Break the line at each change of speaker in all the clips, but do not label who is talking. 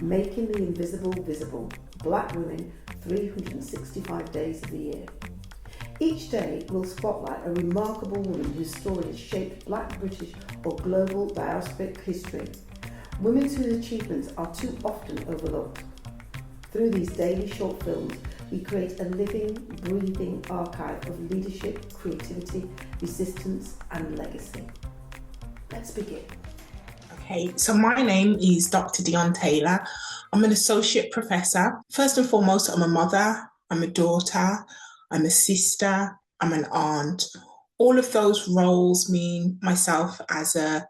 Making the invisible visible, Black women 365 days of the year. Each day will spotlight a remarkable woman whose story has shaped Black, British or global diasporic history. Women's achievements are too often overlooked. Through these daily short films, we create a living, breathing archive of leadership, creativity, resistance and legacy. Let's begin.
Okay, so my name is Dr. Dionne Taylor. I'm an associate professor. First and foremost, I'm a mother, I'm a daughter, I'm a sister, I'm an aunt. All of those roles mean myself as a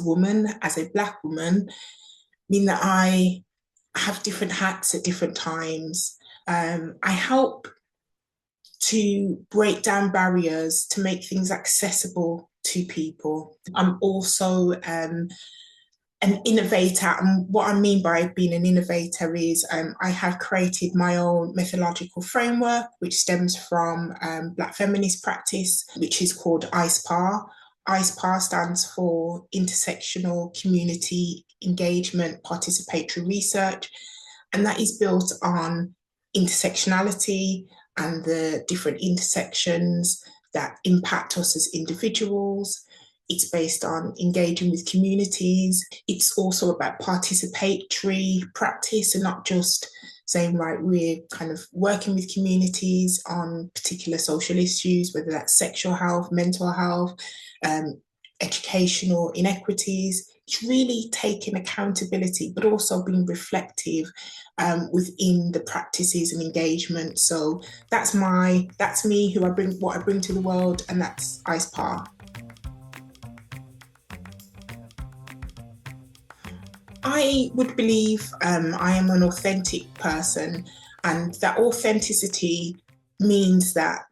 woman, as a Black woman, mean that I have different hats at different times. I help to break down barriers, to make things accessible to people. I'm also an innovator, and what I mean by being an innovator is I have created my own methodological framework which stems from Black feminist practice, which is called ICEPAR. ICEPAR stands for Intersectional Community Engagement Participatory Research, and that is built on intersectionality and the different intersections that impact us as individuals. It's based on engaging with communities. It's also about participatory practice and not just saying, right, we're kind of working with communities on particular social issues, whether that's sexual health, mental health, educational inequities. It's really taking accountability, but also being reflective within the practices and engagement. So that's me, who I bring, what I bring to the world, and that's ICEPAR. I would believe I am an authentic person, and that authenticity means that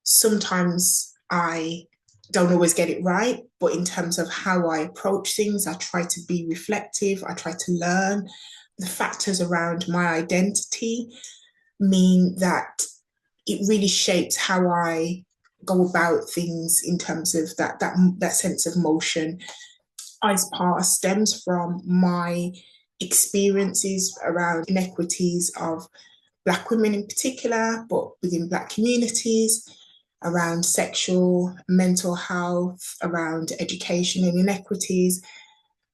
sometimes I don't always get it right, but in terms of how I approach things, I try to be reflective, I try to learn. The factors around my identity mean that it really shapes how I go about things in terms of that sense of motion. ICEPAR stems from my experiences around inequities of Black women in particular, but within Black communities, around sexual, mental health, around education and inequities,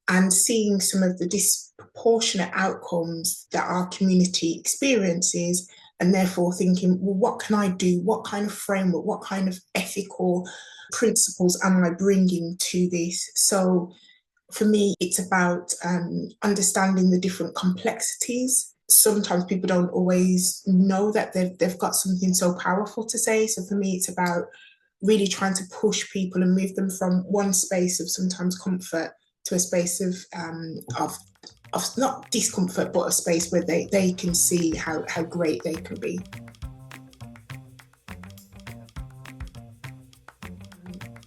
and seeing some of the disproportionate outcomes that our community experiences, and therefore thinking, well, what can I do? What kind of framework, what kind of ethical principles am I bringing to this? So for me, it's about understanding the different complexities. Sometimes people don't always know that they've got something so powerful to say. So for me, it's about really trying to push people and move them from one space of sometimes comfort to a space of not discomfort, but a space where they can see how great they can be.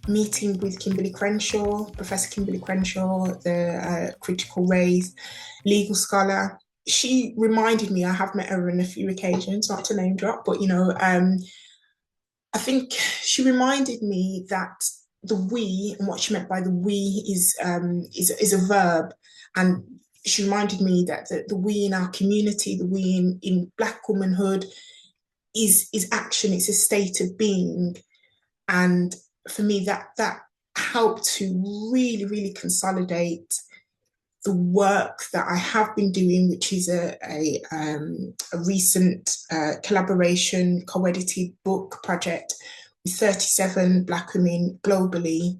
Meeting with Kimberly Crenshaw, Professor Kimberly Crenshaw, the critical race legal scholar. She reminded me, I have met her on a few occasions, not to name drop, but I think she reminded me that the we, and what she meant by the we is a verb. And she reminded me that the we in our community, the we in Black womanhood is action, it's a state of being. And for me, that helped to really, really consolidate the work that I have been doing, which is a recent collaboration, co-edited book project with 37 Black women globally,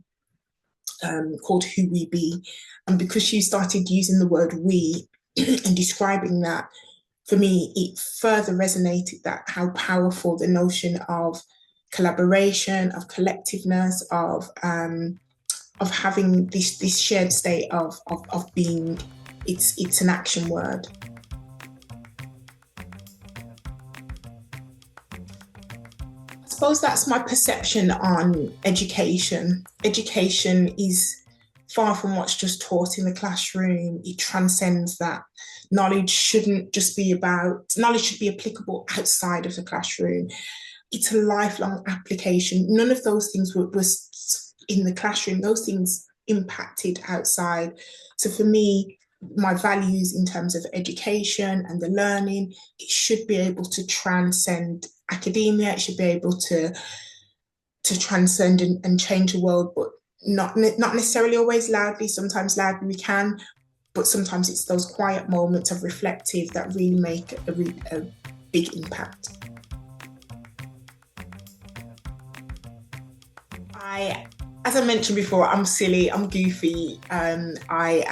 called Who We Be. And because she started using the word we and describing that, for me, it further resonated that how powerful the notion of collaboration, of collectiveness, of having this shared state of being. It's an action word. I suppose that's my perception on education. Education is far from what's just taught in the classroom. It transcends that. Knowledge should be applicable outside of the classroom. It's a lifelong application. None of those things was in the classroom. Those things impacted outside. So for me, my values in terms of education and the learning, it should be able to transcend academia. It should be able to transcend and change the world, but not necessarily always loudly. Sometimes loudly we can, but sometimes it's those quiet moments of reflective that really make a big impact. As I mentioned before, I'm silly, I'm goofy, I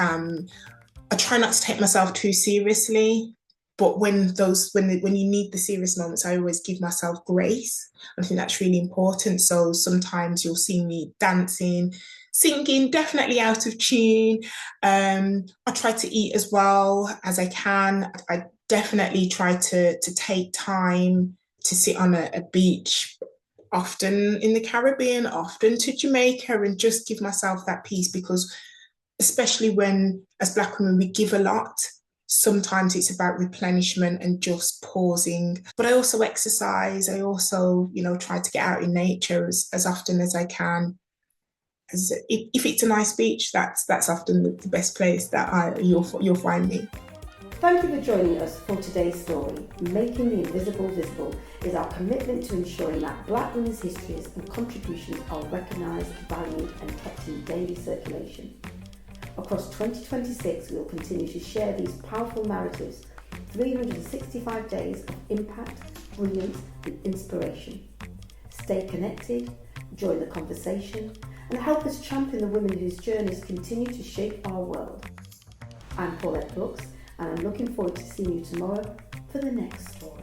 try not to take myself too seriously, but when you need the serious moments, I always give myself grace. I think that's really important. So sometimes you'll see me dancing, singing, definitely out of tune. I try to eat as well as I can. I definitely try to take time to sit on a beach, often in the Caribbean, often to Jamaica, and just give myself that peace, because especially when, as Black women, we give a lot, sometimes it's about replenishment and just pausing. But I also exercise. I also, try to get out in nature as often as I can. If it's a nice beach, that's often the best place that you'll find me.
Thank you for joining us for today's story. Making the Invisible Visible is our commitment to ensuring that Black women's histories and contributions are recognised, valued and kept in daily circulation. Across 2026, we will continue to share these powerful narratives, 365 days of impact, brilliance and inspiration. Stay connected, join the conversation and help us champion the women whose journeys continue to shape our world. I'm Paulette Brooks, and I'm looking forward to seeing you tomorrow for the next story.